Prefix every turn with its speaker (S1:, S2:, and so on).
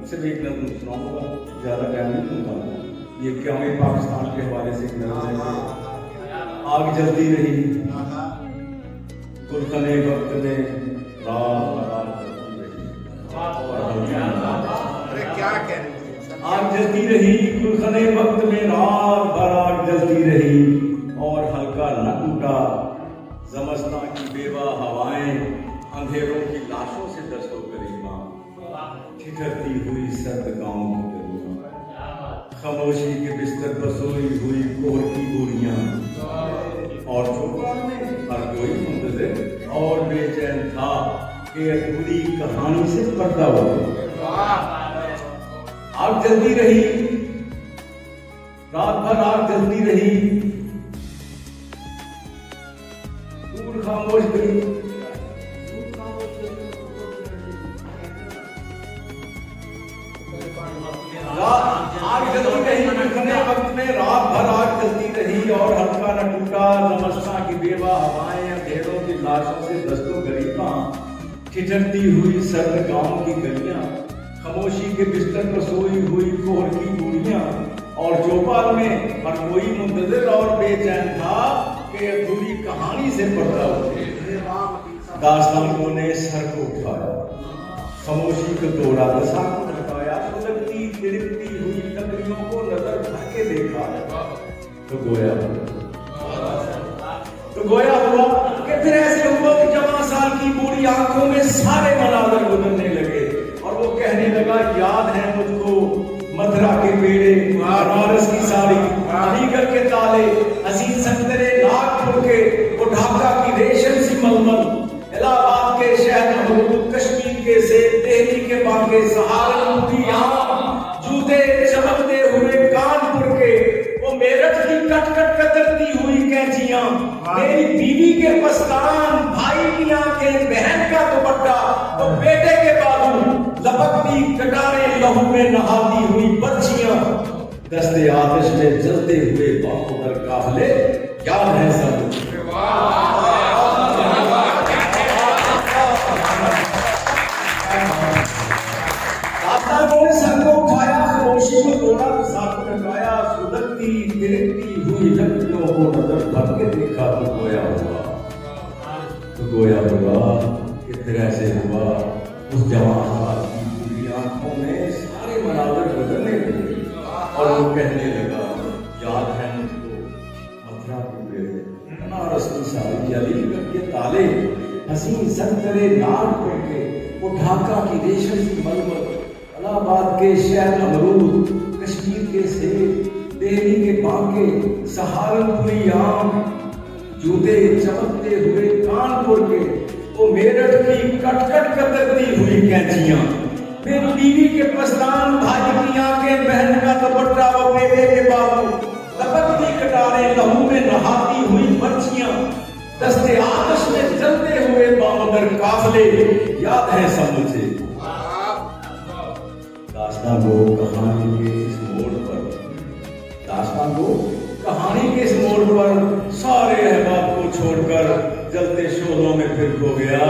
S1: सिर्फ एक नज़म सुनाऊंगा, ज़्यादा टाइम नहीं दूंगा। ये क्यों पाकिस्तान के हवाले से एक नज़म है। आग जलती रही गुलखने वक्त में, रात बरात जलती रही।
S2: क्या कह रहे
S1: आग जलती रही गुलखने वक्त में, रात बरात जलती रही और हल्का न टूटा ज़मस्तां की बेवा हवाएं, अंधेरों की लाशों से दस्तो गरीबां, ठिठरती हुई सर्द गांव की गलियां, खामोशी के बिस्तर पर सोई हुई कोहर की गोलियां, और चौपाल में हर कोई मुंतज़िर और बेचैन था कि अधूरी कहानी से पर्दा हो गया। आग जलती रही, रात भर आग जलती रही, दूर खामोश गई, आग जलती रही गुलखने वक्त में, रात भर आग जलती रही और हल्का न टूटा ज़मस्तां की बेवा हवाएं, अंधेरों की लाशों से दस्तो गरीबां, ठिठरती हुई सर्द गांव की गलियां, खामोशी के बिस्तर पर सोई हुई कोहर की गोलियां, और चौपाल में हर कोई मुंतज़िर और बेचैन था कि अधूरी कहानी से पर्दा उठे। दास्तानों ने सर को उठाया, खामोशी को तोड़ा, दशा को हटाया, सुलगती तिड़कती हुई लकड़ियों को नजर भर के देखा तो गोया हुआ कि फिर ऐसे हुआ कि जवां साल की बूढ़ी आंखों में सारे मनाज़र गुजरने लगे और वो कहने लगा, याद है मुझको मथुरा के पेड़े, बनारस की साड़ी, अलीगढ़ के ताले, हसीन संतरे नागपुर के, वो ढाका की रेशम सी मलमल, इलाहाबाद के शहर अमरूद, कश्मीर के सेब, दिल्ली के बांके, सहारनपुर आम, जूते चमकते हुए कानपुर के, वो मेरठ की कटकट कतरती हुई कैंचियां, मेरी बीवी के पस्तान, भाई की आंखें, बहन का दुपट्टा, तो बेटे के बाजू, लपकती कटारें, लहू में नहाती हुई बच्चियां, दस्ते आतिश में जलते हुए बाहों काफले, याद है सब। दास्तानों ने सर को उठाया, खामोशी को तोड़ा, दशा को हटाया, सुलगती तिड़कती हुई लकड़ियों को नजर भर के देखा तो गोया हुआ कि फिर ऐसे हुआ उस जवां साल की बूढ़ी आंखों में सारे मनाज़र गुजरने लगे और वो कहने लगा, याद है मुझको मथुरा के पेड़े, बनारस की साड़ी, अलीगढ़ के ताले, हसीन संतरे नागपुर के, वो ढाका की रेशम की मलमल, इलाहाबाद के शहर अमरूद, कश्मीर के सेब, दिल्ली के बांके, सहारनपुरी आम, जूते चमकते हुए कानपुर के, वो मेरठ की कटकट कतरती हुई कैंचियां, मेरी बीवी के पस्तान, भाई की आंखें, बहन का दुपट्टा, वो बेटे के बाबू, लपकती कटारें, लहू में नहाती हुई बच्चियां, दस्ते आतिश में जलते हुए बामगर काफले, याद है सब मुझे। दास्तान को कहानी के इस मोड़ पर, दास्तान को कहानी के इस मोड़ पर सारे अहबाब को छोड़कर जलते शोलों में फिर खो गया।